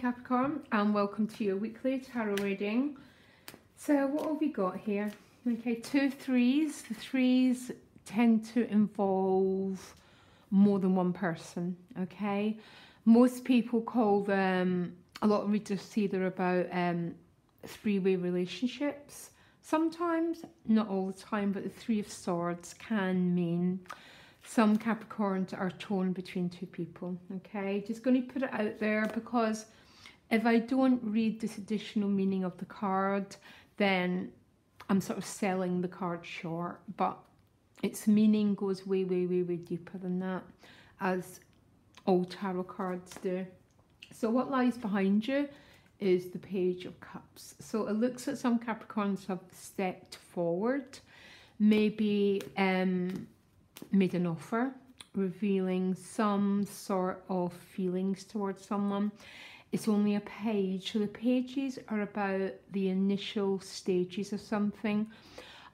Capricorn, and welcome to your weekly tarot reading. So what have we got here? Okay, 2 threes. The threes tend to involve more than one person, okay? Most people call them, a lot of readers say they're about three-way relationships. Sometimes, not all the time, but the Three of Swords can mean some Capricorns are torn between two people, okay? Just going to put it out there, because if I don't read this additional meaning of the card, then I'm sort of selling the card short, but its meaning goes way, way, way, way deeper than that, as all tarot cards do. So what lies behind you is the Page of Cups. So it looks like some Capricorns have stepped forward, maybe made an offer, revealing some sort of feelings towards someone. It's only a page, so the pages are about the initial stages of something.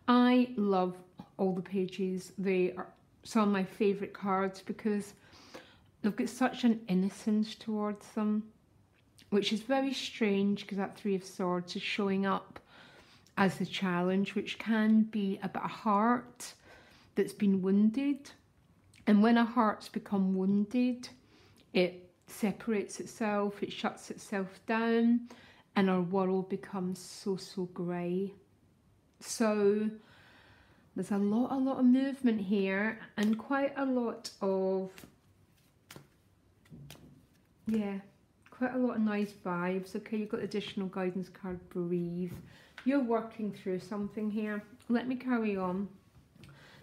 I love all the pages. They are some of my favourite cards because they've got such an innocence towards them, which is very strange because that Three of Swords is showing up as the challenge, which can be about a heart that's been wounded. And when a heart's become wounded, it separates itself, it shuts itself down, and our world becomes so grey. So there's a lot of movement here, and quite a lot of, quite a lot of nice vibes. Okay, you've got additional guidance card, Breathe. You're working through something here. Let me carry on.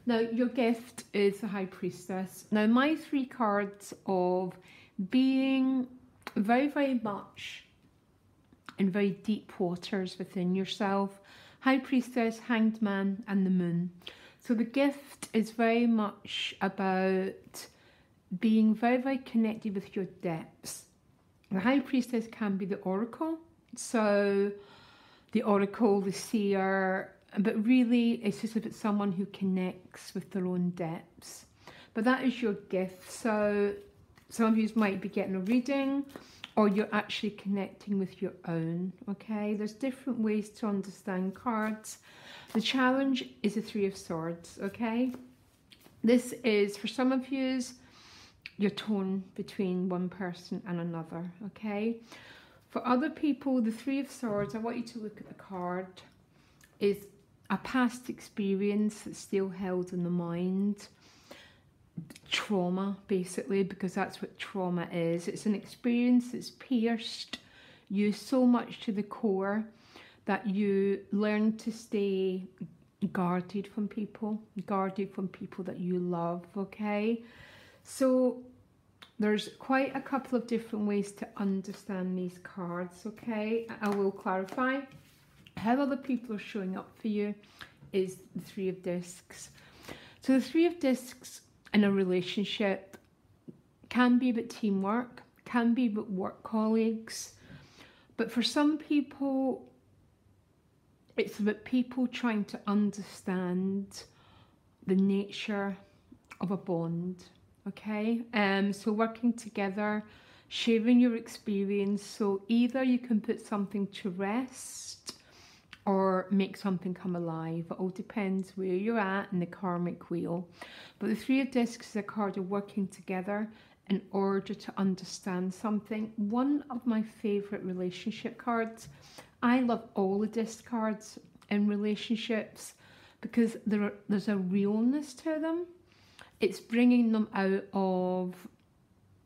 Now, your gift is the High Priestess. Now, my 3 cards of being very, very much in very deep waters within yourself. High Priestess, Hanged Man, and the Moon. So the gift is very much about being very, very connected with your depths. The High Priestess can be the Oracle. So the Oracle, the Seer, but really it's just about someone who connects with their own depths. But that is your gift. So some of you might be getting a reading, or you're actually connecting with your own, okay? There's different ways to understand cards. The challenge is the Three of Swords, okay? This is, for some of you, you're torn between one person and another, okay? For other people, the Three of Swords, I want you to look at the card, is a past experience that's still held in the mind. Trauma, basically, because that's what trauma is. It's an experience that's pierced you so much to the core that you learn to stay guarded from people that you love, okay? So there's quite a couple of different ways to understand these cards, okay? I will clarify. How other people are showing up for you is the Three of Discs. So the Three of Discs in a relationship can be about teamwork, can be about work colleagues, but for some people it's about people trying to understand the nature of a bond, okay? So working together, sharing your experience, so either you can put something to rest or make something come alive. It all depends where you're at in the karmic wheel. But the Three of Discs is a card of working together in order to understand something. One of my favourite relationship cards. I love all the disc cards in relationships because there's a realness to them. It's bringing them out of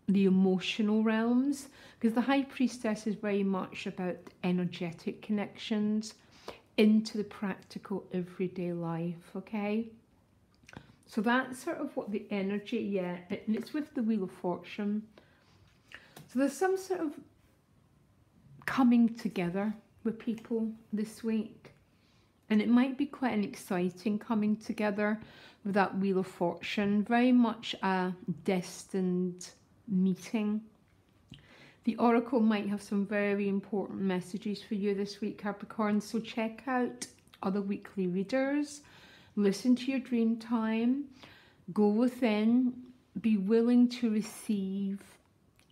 the emotional realms, because the High Priestess is very much about energetic connections into the practical everyday life, okay? So that's sort of what the energy, and it's with the Wheel of Fortune. So there's some sort of coming together with people this week, and it might be quite an exciting coming together with that Wheel of Fortune, very much a destined meeting. The Oracle might have some very important messages for you this week, Capricorn, so check out other weekly readers, listen to your dream time, go within, be willing to receive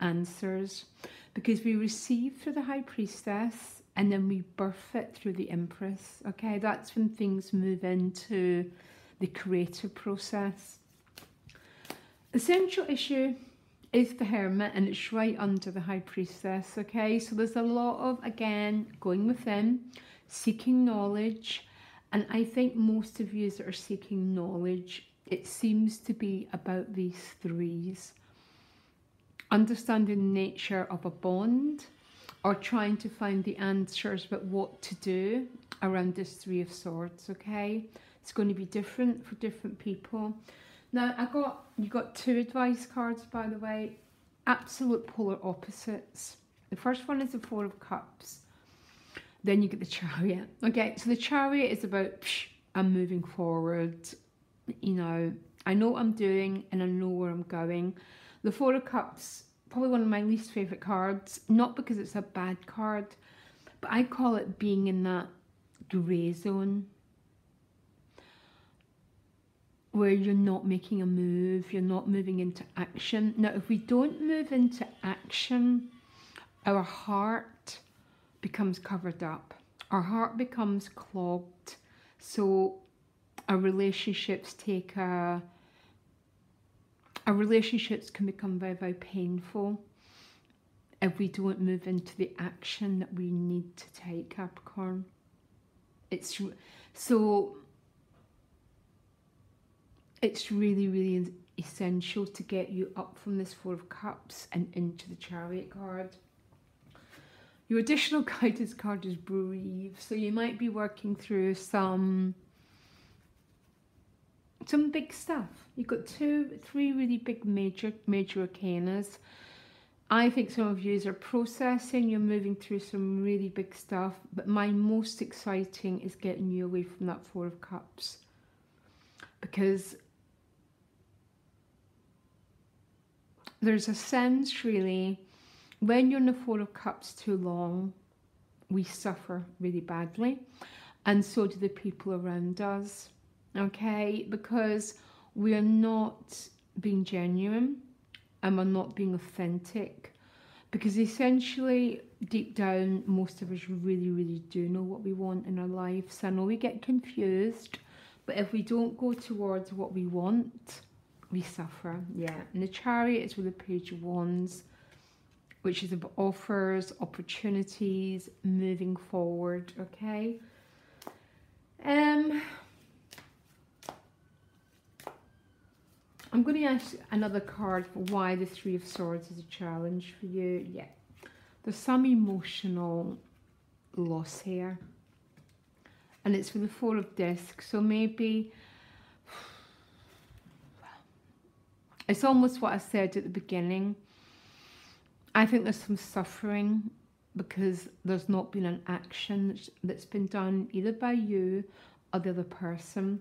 answers. because we receive through the High Priestess and then we birth it through the Empress. Okay, that's when things move into the creative process. The central issue is the Hermit, and it's right under the High Priestess. Okay, so there's a lot of, again, going within, seeking knowledge, and I think most of you that are seeking knowledge, it seems to be about these threes. Understanding the nature of a bond, or trying to find the answers about what to do around this Three of Swords. Okay, it's going to be different for different people. Now you got two advice cards, by the way, absolute polar opposites. The first one is the Four of Cups, then you get the Chariot. Okay, so the Chariot is about I'm moving forward, you know, I know what I'm doing and I know where I'm going. The Four of Cups, probably one of my least favourite cards, not because it's a bad card, but I call it being in that grey zone where you're not making a move, you're not moving into action. Now, if we don't move into action, our heart becomes covered up. Our heart becomes clogged. So our relationships our relationships can become very, very painful if we don't move into the action that we need to take, Capricorn. It's really, really essential to get you up from this Four of Cups and into the Chariot card. Your additional guidance card is Breathe. So you might be working through some big stuff. You've got three really big major arcanas. I think some of you are processing, you're moving through some really big stuff, but my most exciting is getting you away from that Four of Cups. Because there's a sense, really, when you're in the Four of Cups too long, we suffer really badly, and so do the people around us. Okay, because we are not being genuine and we're not being authentic, because essentially deep down most of us really, really do know what we want in our lives. I know we get confused, but if we don't go towards what we want, we suffer. Yeah, and the Chariot is with the Page of Wands, which is about offers, opportunities, moving forward. Okay, I'm going to ask another card for why the Three of Swords is a challenge for you. Yeah, there's some emotional loss here, and it's for the Four of Discs. So maybe it's almost what I said at the beginning. I think there's some suffering because there's not been an action that's been done either by you or the other person.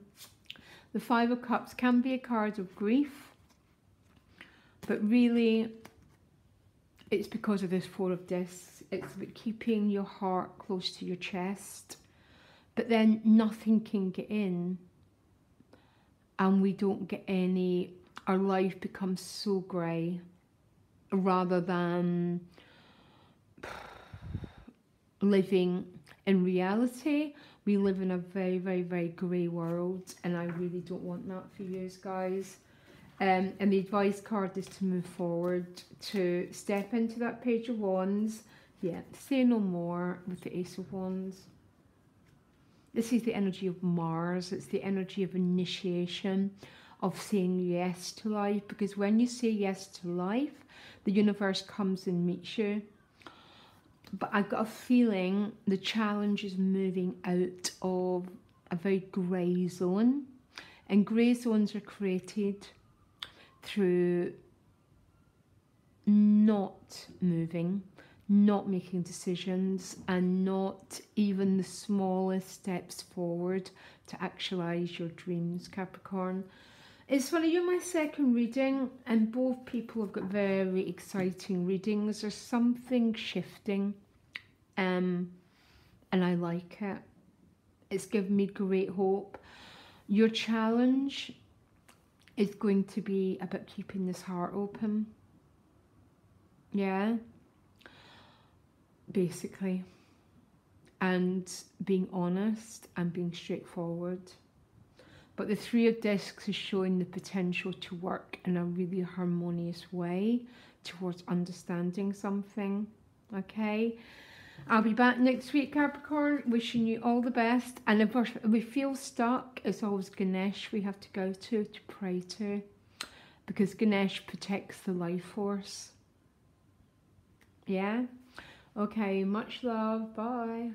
The Five of Cups can be a card of grief, but really it's because of this Four of Discs. It's about keeping your heart close to your chest, but then nothing can get in and we don't get any. Our life becomes so grey rather than living in reality. We live in a very, very, very grey world, and I really don't want that for you guys. And the advice card is to move forward, to step into that Page of Wands. Yeah, say no more with the Ace of Wands. This is the energy of Mars. It's the energy of initiation, of saying yes to life, because when you say yes to life, the universe comes and meets you. But I've got a feeling the challenge is moving out of a very grey zone, and grey zones are created through not moving, not making decisions, and not even the smallest steps forward to actualize your dreams, Capricorn. It's funny, you're my second reading, and both people have got very exciting readings. There's something shifting, and I like it. It's given me great hope. Your challenge is going to be about keeping this heart open. Yeah. basically, and being honest and being straightforward. But the Three of Discs is showing the potential to work in a really harmonious way towards understanding something. Okay, I'll be back next week, Capricorn, wishing you all the best. And if we feel stuck, it's always Ganesh we have to go to pray to, because Ganesh protects the life force. Yeah? Okay, much love. Bye.